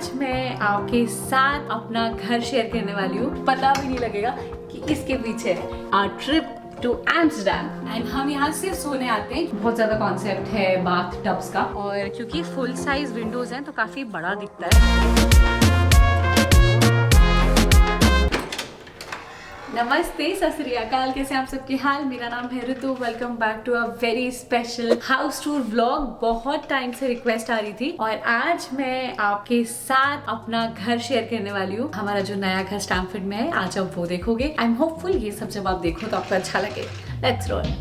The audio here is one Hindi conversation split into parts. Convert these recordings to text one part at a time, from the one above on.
आज मैं आपके साथ अपना घर शेयर करने वाली हूँ। पता भी नहीं लगेगा कि इसके पीछे है our trip to Amsterdam. And हम यहाँ सिर्फ सोने आते हैं। बहुत ज्यादा कॉन्सेप्ट है बाथ टब्स का, और क्योंकि फुल साइज विंडोज हैं तो काफी बड़ा दिखता है। नमस्ते, सत श्री अकाल, कैसे आप सबके हाल। मेरा नाम है Ritu. Welcome back to a very special house tour vlog. बहुत टाइम से रिक्वेस्ट आ रही थी और आज मैं आपके साथ अपना घर शेयर करने वाली हूँ। हमारा जो नया घर स्टैमफोर्ड में है, आज आप वो देखोगे। आई एम होपफुल ये सब जब आप देखो तो आपको अच्छा लगे। Let's roll.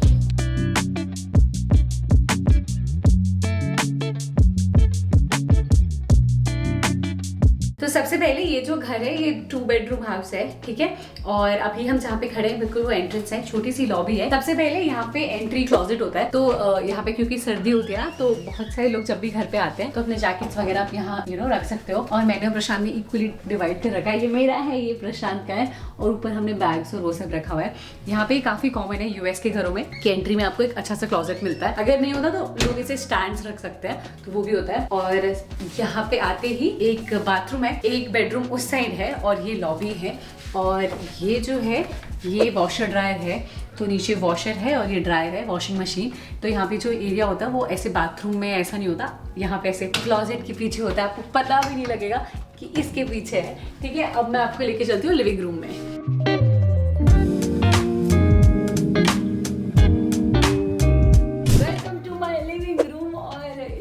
तो सबसे पहले ये जो घर है ये 2 बेडरूम हाउस है, ठीक है। और अभी हम जहाँ पे खड़े हैं बिल्कुल वो एंट्रेंस है, छोटी सी लॉबी है। सबसे पहले यहाँ पे एंट्री क्लोजेट होता है। तो यहाँ पे क्योंकि सर्दी होती है ना, तो बहुत सारे लोग जब भी घर पे आते हैं तो अपने जैकेट्स वगैरह आप यहाँ रख सकते हो। और मैंने और प्रशांत ने इक्वली डिवाइड कर रखा है। ये मेरा है, ये प्रशांत का है, और ऊपर हमने बैग्स और वो सब रखा हुआ है। यहाँ पे काफी कॉमन है यूएस के घरों में कि एंट्री में आपको एक अच्छा सा क्लोजेट मिलता है। अगर नहीं होता तो लोग इसे स्टैंड्स रख सकते हैं, तो वो भी होता है। और यहाँ पे आते ही एक बाथरूम है, एक बेडरूम उस साइड है और ये लॉबी है। और ये जो है ये वॉशर ड्रायर है, तो नीचे वॉशर है और ये ड्रायर है, वॉशिंग मशीन। तो यहाँ पे जो एरिया होता है वो ऐसे बाथरूम में ऐसा नहीं होता, यहाँ पे ऐसे क्लोजेट के पीछे होता है। आपको पता भी नहीं लगेगा कि इसके पीछे है, ठीक है। अब मैं आपको लेके चलती हूँ लिविंग रूम में।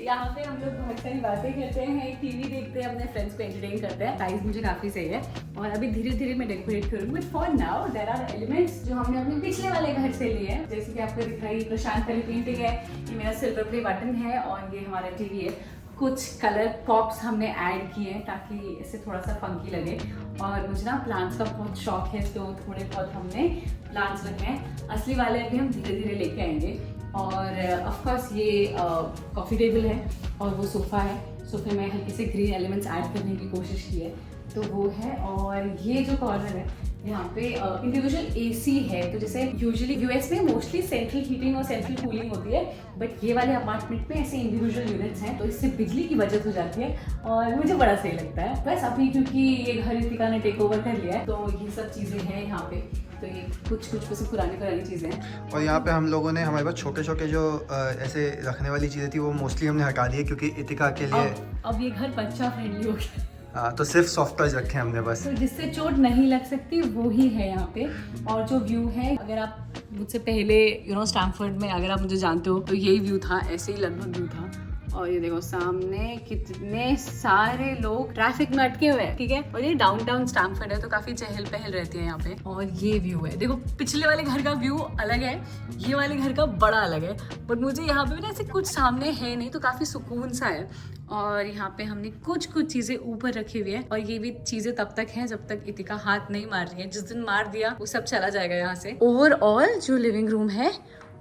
यहाँ पे हम लोग बहुत सारी बातें करते हैं, टीवी देखते हैं, अपने फ्रेंड्स को एंटरटेन करते हैं। साइज मुझे काफी सही है और अभी धीरे धीरे मैं डेकोरेट करूंगी। For now there are elements जो हमने अपने पिछले वाले घर से लिए हैं। जैसे कि आपको दिख रहा है प्रशांत वाली पेंटिंग है, ये मेरा सिल्वर प्ले बटन है और ये हमारा टीवी है। कुछ कलर पॉप्स हमने ऐड किए हैं ताकि इसे थोड़ा सा फंकी लगे। और मुझे ना प्लांट्स का बहुत शौक है, तो थोड़े बहुत हमने प्लांट्स रखे हैं। असली वाले भी हम धीरे धीरे लेके आएंगे। और ऑफ कोर्स ये कॉफ़ी टेबल है और वो सोफ़ा है। सोफे में हल्के से ग्रीन एलिमेंट्स ऐड करने की कोशिश की है, तो वो है। और ये जो कॉर्नर है यहाँ पे इंडिविजुअल एसी है। तो जैसे यूजुअली यूएस में मोस्टली सेंट्रल हीटिंग और सेंट्रल कूलिंग होती है, बट ये वाले अपार्टमेंट में ऐसे इंडिविजुअल यूनिट्स हैं, तो इससे बिजली की बचत हो जाती है और मुझे बड़ा सही लगता है। बस अभी क्योंकि ये घर रितिका ने टेक ओवर कर लिया है, तो ये सब चीज़ें हैं यहाँ पे। तो ये कुछ वैसे पुरानी चीज़ें हैं। और यहाँ पे हम लोगों ने हमारे पास छोटे छोटे जो ऐसे रखने वाली चीज़ें थी वो मोस्टली हमने हटा दी है, क्योंकि इतिका के लिए अब ये घर बच्चा फ्रेंडली हो गया। हाँ, तो सिर्फ सॉफ्ट टॉयज रखे हैं हमने बस, तो जिससे चोट नहीं लग सकती वो ही है यहाँ पे। और जो व्यू है, अगर आप मुझसे पहले स्टैमफोर्ड में अगर आप मुझे जानते हो तो यही व्यू था, ऐसे ही लगभग व्यू था। और ये देखो सामने कितने सारे लोग ट्रैफिक में अटके हुए हैं, ठीक है। और ये डाउनटाउन स्टैमफोर्ड है तो काफी चहल पहल रहती है यहाँ पे। और ये व्यू है, देखो पिछले वाले घर का व्यू अलग है, ये वाले घर का बड़ा अलग है। बट मुझे यहाँ पे भी ना ऐसे कुछ सामने है नहीं, तो काफी सुकून सा है। और यहाँ पे हमने कुछ चीजें ऊपर रखी हुई है, और ये भी चीजें तब तक हैं जब तक इतिका हाथ नहीं मार रही है। जिस दिन मार दिया वो सब चला जाएगा यहाँ से। ओवरऑल जो लिविंग रूम है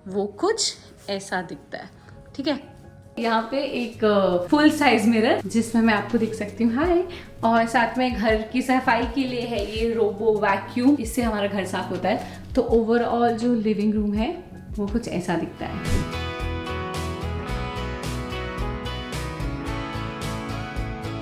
वो कुछ ऐसा दिखता है, ठीक है। यहाँ पे एक फुल साइज मिरर जिसमें मैं आपको दिख सकती हूँ, हाय। और साथ में घर की सफाई के लिए है ये रोबो वैक्यूम, इससे हमारा घर साफ होता है। तो ओवरऑल जो लिविंग रूम है वो कुछ ऐसा दिखता है।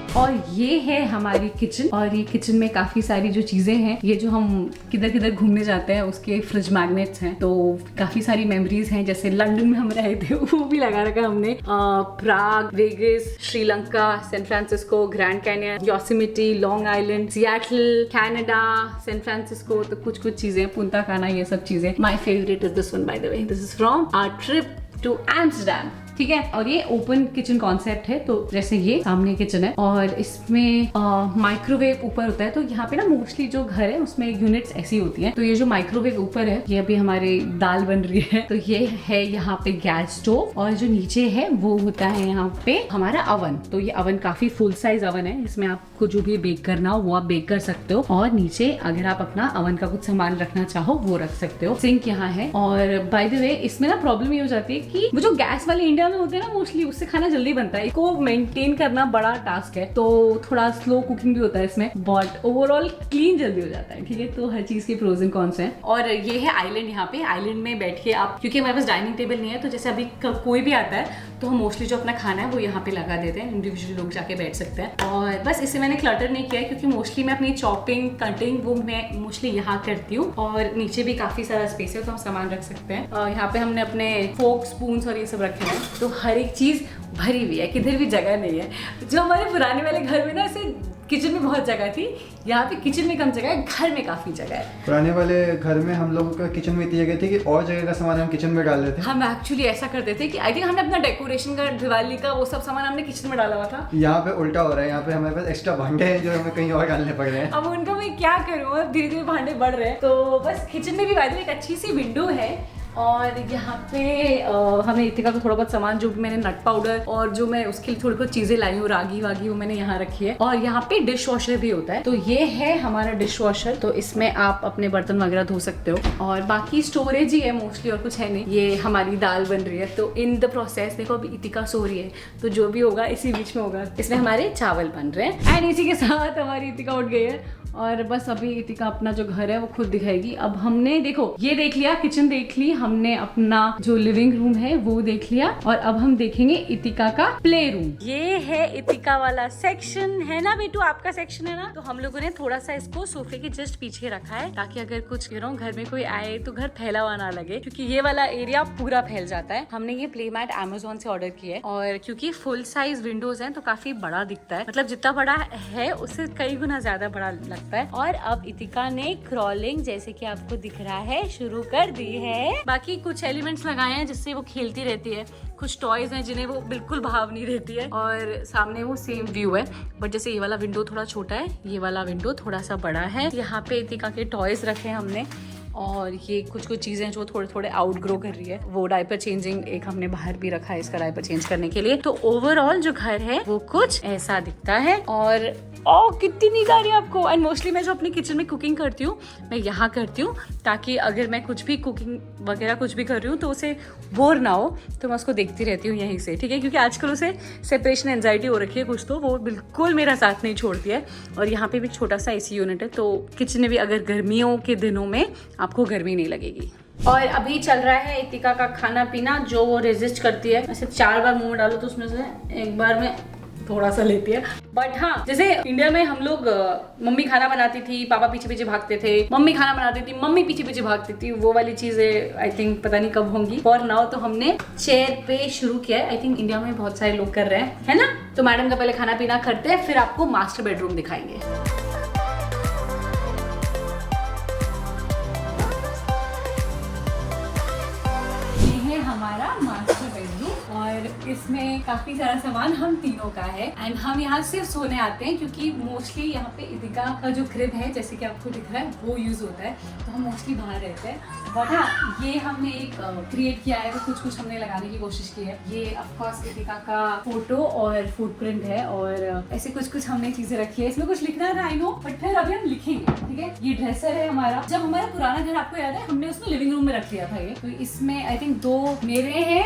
और ये है हमारी किचन, और ये किचन में काफी सारी जो चीजें हैं, ये जो हम किधर किधर घूमने जाते हैं उसके फ्रिज मैग्नेट्स हैं। तो काफी सारी मेमोरीज हैं, जैसे लंदन में हम रहे थे वो भी लगा रखा हमने। Prague, Vegas, Sri Lanka, San Francisco, Grand Canyon, Yosemite, Long Island, Seattle, Canada, San Francisco. तो कुछ चीजें, पुंता काना, ये सब चीजें। My favourite is this one by the way, this is from our trip to Amsterdam, ठीक है। और ये ओपन किचन कॉन्सेप्ट है। तो जैसे ये सामने किचन है और इसमें माइक्रोवेव ऊपर होता है। तो यहाँ पे ना मोस्टली जो घर है उसमें यूनिट्स ऐसी होती हैं। तो ये जो माइक्रोवेव ऊपर है, ये अभी हमारे दाल बन रही है, तो ये है यहाँ पे गैस स्टोव। और जो नीचे है वो होता है यहाँ पे हमारा अवन। तो ये अवन काफी फुल साइज अवन है, इसमें आपको जो भी बेक करना हो वो आप बेक कर सकते हो। और नीचे अगर आप अपना अवन का कुछ सामान रखना चाहो वो रख सकते हो। सिंक यहाँ है। और बाय द वे इसमें ना प्रॉब्लम ये हो जाती है कि वो जो गैस वाले इंडिया इंडिया में होते हैं ना मोस्टली, उससे खाना जल्दी बनता है, इसको मेंटेन करना बड़ा टास्क है, तो थोड़ा स्लो कुकिंग भी होता है इसमें, बट ओवरऑल क्लीन जल्दी हो जाता है। ठीक है, तो हर चीज के प्रोज एंड कॉन्स हैं। और ये है आइलैंड, यहाँ पे आइलैंड में बैठ के आप, क्योंकि हमारे पास डाइनिंग टेबल नहीं है, तो जैसे अभी कोई भी आता है तो हम मोस्टली जो अपना खाना है वो यहाँ पे लगा देते हैं, इंडिविजुअली लोग जाके बैठ सकते हैं। और बस इसे मैंने क्लटर नहीं किया है, क्योंकि मोस्टली मैं अपनी चॉपिंग कटिंग वो मैं मोस्टली यहाँ करती हूँ, और नीचे भी काफी सारा स्पेस है तो हम सामान रख सकते हैं। यहाँ पे हमने अपने फोक स्पून्स और ये सब रखे हैं, तो हर एक चीज भरी हुई है, किधर भी जगह नहीं है। जो हमारे पुराने वाले घर में ना ऐसे किचन में बहुत जगह थी, यहाँ पे किचन में कम जगह है, घर में काफी जगह है। पुराने वाले घर में हम लोगों का किचन में इतनी जगह थी कि और जगह का सामान हम किचन में डाल देते। हम एक्चुअली ऐसा करते थे कि आई थिंक हमने अपना डेकोरेशन का, दिवाली का वो सब सामान हमने किचन में डाला हुआ था। यहाँ पे उल्टा हो रहा है, यहाँ पे हमारे पास एक्स्ट्रा भांडे हैं जो हमें कहीं और डालने पड़ रहे हैं। अब उनका मैं क्या करूँ, अब धीरे धीरे भांडे बढ़ रहे हैं। तो बस किचन में भी बाय द वे एक अच्छी सी विंडो है, और यहाँ पे हमने इतिका का थोड़ा बहुत सामान, जो मैंने नट पाउडर और जो मैं उसके लिए थोड़ी बहुत चीजें लाई हूँ, रागी वागी, वो मैंने यहाँ रखी है। और यहाँ पे डिश वॉशर भी होता है, तो ये है हमारा डिश वॉशर, तो इसमें आप अपने बर्तन वगैरह धो सकते हो। और बाकी स्टोरेज ही है मोस्टली, और कुछ है नहीं। ये हमारी दाल बन रही है, तो इन द प्रोसेस देखो अभी इतिका सो रही है, तो जो भी होगा इसी बीच में होगा। इसमें हमारे चावल बन रहे हैं, एंड इसी के साथ हमारी इतिका उठ गई है, और बस अभी इतिका अपना जो घर है वो खुद दिखाएगी। अब हमने देखो ये देख लिया, किचन देख ली, हमने अपना जो लिविंग रूम है वो देख लिया, और अब हम देखेंगे इतिका का प्ले रूम। ये है इतिका वाला सेक्शन, है ना बेटू, आपका सेक्शन है ना। तो हम लोगों ने थोड़ा सा इसको सोफे के जस्ट पीछे रखा है, ताकि अगर कुछ घर में कोई आए तो घर फैला हुआ ना लगे, क्योंकि ये वाला एरिया पूरा फैल जाता है। हमने ये प्ले मैट अमेज़न से ऑर्डर किया है, और क्योंकि फुल साइज विंडोज हैं तो काफी बड़ा दिखता है, मतलब जितना बड़ा है उससे कई गुना ज्यादा बड़ा लगता है। और अब इतिका ने क्रॉलिंग, जैसे कि आपको दिख रहा है, शुरू कर दी है। बाकी कुछ एलिमेंट्स लगाए हैं जिससे वो खेलती रहती है, कुछ टॉयज हैं जिन्हें वो बिल्कुल भाव नहीं रहती है, और सामने वो सेम व्यू है। बट जैसे ये वाला विंडो थोड़ा छोटा है, ये वाला विंडो थोड़ा सा बड़ा है। यहाँ पे इतिका के टॉयज रखे हैं हमने, और ये कुछ चीजें जो थोड़े थोड़े आउटग्रो कर रही है, वो डायपर चेंजिंग एक हमने बाहर भी रखा है इसका डायपर चेंज करने के लिए। तो ओवरऑल जो घर है वो कुछ ऐसा दिखता है। और कितनी नींद आ रही है आपको। एंड मोस्टली मैं जो अपनी किचन में कुकिंग करती हूँ मैं यहाँ करती हूँ, ताकि अगर मैं कुछ भी कुकिंग वगैरह कुछ भी कर रही हूँ तो उसे बोर ना हो, तो मैं उसको देखती रहती हूँ यहीं से। ठीक है, क्योंकि आजकल उसे सेपरेशन एंजाइटी हो रखी है कुछ, तो वो बिल्कुल मेरा साथ नहीं छोड़ती है। और यहाँ पे भी छोटा सा AC यूनिट है, तो किचन में भी अगर गर्मियों के दिनों में आपको गर्मी नहीं लगेगी। और अभी चल रहा है इतिका का खाना पीना, जो वो रेजिस्ट करती है। ऐसे 4 बार मुंह में डालो तो उसमें से एक बार में थोड़ा सा लेती है। बट हाँ, जैसे इंडिया में हम लोग मम्मी खाना बनाती थी, पापा पीछे पीछे भागते थे, मम्मी खाना बनाती थी, मम्मी पीछे पीछे भागती थी, वो वाली चीजें आई थिंक पता नहीं कब होंगी। फॉर नाउ तो हमने चेयर पे शुरू किया है। आई थिंक इंडिया में बहुत सारे लोग कर रहे हैं, है ना। तो मैडम का पहले खाना पीना करते हैं, फिर आपको मास्टर बेडरूम दिखाएंगे। हमारा मास्टर बेडरूम, और इसमें काफी सारा सामान हम तीनों का है। एंड हम यहाँ सिर्फ सोने आते हैं, क्योंकि मोस्टली यहाँ पे इतिका का जो क्रिब है, जैसे कि आपको दिख रहा है, वो यूज होता है, तो हम मोस्टली बाहर रहते हैं। बट हाँ, ये हमने एक क्रिएट किया है, तो कुछ हमने लगाने की कोशिश की है। ये ऑफकोर्स इतिका का फोटो और फुटप्रिंट है, और ऐसे कुछ हमने चीजें रखी है। इसमें कुछ लिखना था आई नो, बट फिर अभी हम लिखेंगे। ठीक है, ये ड्रेसर है हमारा। जब हमारा पुराना घर आपको याद है, हमने उसमें लिविंग रूम में रख लिया था ये। तो इसमें आई थिंक 2 मेरे हैं,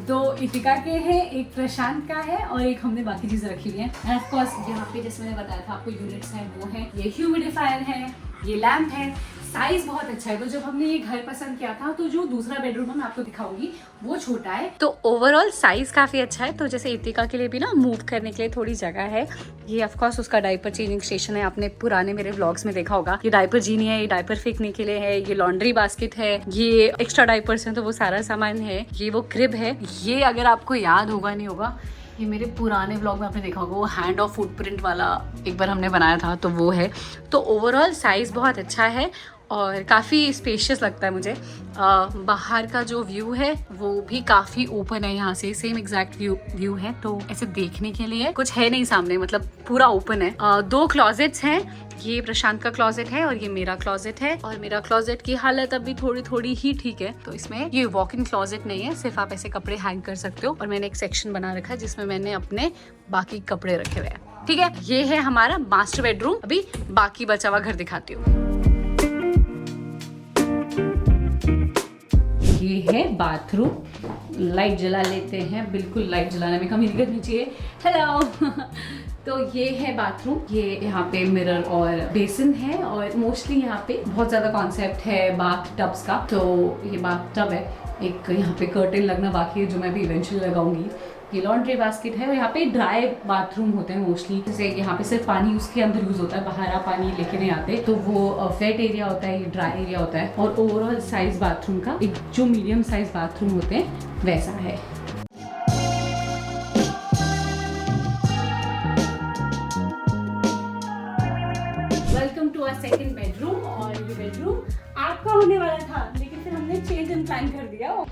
2 इतिका के हैं, एक प्रशांत का है, और एक हमने बाकी चीजें रखी हुई है। एंड ऑफ कोर्स यहाँ पे जैसे मैंने बताया था आपको, यूनिट्स हैं वो हैं, ये ह्यूमिडिफायर है, ये लैंप है। साइज बहुत अच्छा है। तो जब हमने ये घर पसंद किया था, तो जो दूसरा बेडरूम मैं आपको दिखाऊंगी वो छोटा है, तो ओवरऑल साइज काफी अच्छा है। तो जैसे इतिका के लिए भी ना मूव करने के लिए थोड़ी जगह है। ये ऑफ कोर्स उसका डायपर चेंजिंग स्टेशन है, आपने पुराने मेरे व्लॉग्स में देखा होगा। ये डायपर जीनी है, ये डायपर फेंकने के लिए है, ये लॉन्ड्री बास्केट है, ये एक्स्ट्रा डायपर्स हैं तो वो सारा सामान है, ये वो क्रिब है। ये अगर आपको याद होगा नहीं होगा, ये मेरे पुराने व्लॉग में आपने देखा होगा, वो हैंड ऑफ फुटप्रिंट वाला एक बार हमने बनाया था, तो वो है। तो ओवरऑल साइज बहुत अच्छा है और काफ़ी स्पेशियस लगता है मुझे। बाहर का जो व्यू है वो भी काफ़ी ओपन है, यहाँ से सेम एग्जैक्ट व्यू है, तो ऐसे देखने के लिए कुछ है नहीं सामने, मतलब पूरा ओपन है। 2 क्लॉजेट्स हैं, ये प्रशांत का क्लॉजेट है और ये मेरा क्लॉजेट है। और मेरा क्लॉजेट की हालत अभी थोड़ी ही ठीक है, तो इसमें ये वॉक इन क्लॉजेट नहीं है, सिर्फ आप ऐसे कपड़े हैंग कर सकते हो। और मैंने एक सेक्शन बना रखा है जिसमें मैंने अपने बाकी कपड़े रखे हुए हैं। ठीक है, ये है हमारा मास्टर बेडरूम। अभी बाकी बचा हुआ घर दिखाती हूँ। ये ये है बाथरूम, लाइट जला लेते हैं, बिल्कुल लाइट जलाने में कमी नहीं करनी चाहिए। हेलो तो ये है बाथरूम, ये यहाँ पे मिरर और बेसिन है और मोस्टली यहाँ पे बहुत ज़्यादा कॉन्सेप्ट है बाथ टब्स का, तो ये बाथ टब है। एक यहाँ पे कर्टेन लगना बाकी है जो मैं भी इवेंचुअली लगाऊंगी। ये लॉन्ड्री बास्केट है और यहाँ पे ड्राई बाथरूम होते हैं मोस्टली, जैसे यहाँ पे सिर्फ पानी उसके अंदर यूज होता है, बाहर आप पानी लेके नहीं आते, तो वो वेट एरिया होता है, ये ड्राई एरिया होता है। और ओवरऑल साइज बाथरूम का एक जो मीडियम साइज बाथरूम होते हैं वैसा है। Welcome to our second bedroom. और ये बेडरूम आपका होने वाला था लेकिन फिर हमने चेंज एंड प्लान कर दिया।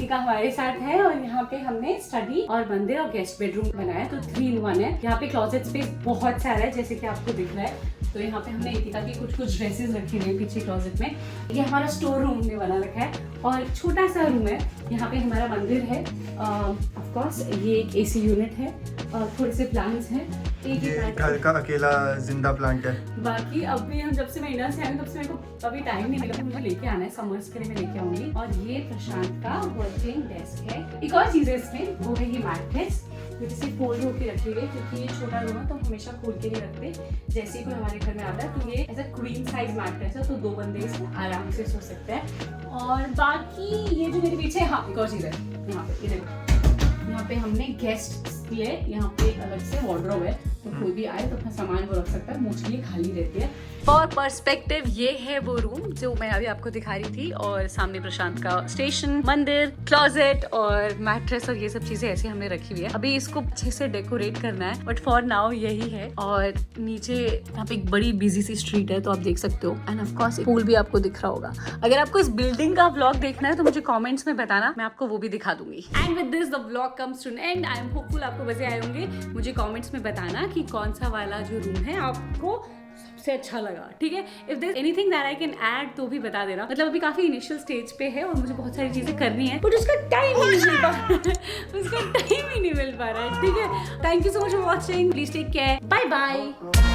का हमारे साथ है और यहाँ पे हमने स्टडी और मंदिर और गेस्ट बेडरूम बनाया, तो 3 in 1 है। यहाँ पे क्लोजेट स्पेस बहुत सारा है जैसे कि आपको दिख रहा है। तो यहाँ पे हमने इतिका की कुछ ड्रेसेस रखी हुई है पीछे क्लोजेट में। ये हमारा स्टोर रूम ने बना रखा है और छोटा सा रूम है। यहाँ पे हमारा मंदिर है, ऑफ कोर्स ये एक AC यूनिट है और थोड़े से प्लांट्स हैं। ये घर का अकेला जिंदा प्लांट है। बाकी अभी हम जब से मैं इंडिया से आई तब से मेरे को अभी टाइम नहीं मिला, मुझे लेके आना है, समर्स के लिए मैं लेके आऊंगी। और ये प्रशांत का वर्किंग डेस्क है। एक और चीज है इसमें, वो है ये मैट्रेस, जैसे फोल्ड होकर रखी हुई है क्योंकि ये छोटा रूम है तो हमेशा खोल के नहीं रखते। जैसे ही कोई हमारे घर में आता है तो ये ऐसा क्वीन साइज मैट्रेस है, तो 2 बंदे इसमें आराम से सो सकते हैं। और बाकी ये जो मेरे पीछे, हाँ एक और चीज है, यहाँ पे ये देखो, यहाँ पे हमने गेस्ट लिए, यहाँ पे एक अलग से वार्डरोब है, तो कोई भी आए तो अपना सामान वो रख सकता है, मोस्टली खाली रहती है। फॉर पर्सपेक्टिव ये है वो रूम जो मैं अभी आपको दिखा रही थी, और सामने प्रशांत का स्टेशन, मंदिर, क्लोजेट और मैट्रेस और ये सब चीजें ऐसी हमने रखी हुई है। अभी इसको अच्छे से डेकोरेट करना है, बट फॉर नाउ यही है। और नीचे यहाँ पे एक बड़ी बिजी सी स्ट्रीट है तो आप देख सकते हो, एंड ऑफ कोर्स पूल भी आपको दिख रहा होगा। अगर आपको इस बिल्डिंग का व्लॉग देखना है तो मुझे कमेंट्स में बताना, मैं आपको वो भी दिखा दूंगी। And with this the vlog comes to an end. I am hopeful आपको मजे आए होंगे। मुझे कमेंट्स में बताना कि कौन सा वाला जो रूम है आपको सबसे अच्छा लगा, ठीक है। If there anything that I can add तो भी बता देना। मतलब अभी काफी इनिशियल स्टेज पे है और मुझे बहुत सारी चीजें करनी है, बट उसका टाइम ही नहीं मिल पा रहा है, उसका टाइम ही नहीं मिल पा रहा है, ठीक है। Thank you so much for watching, please take care, bye bye.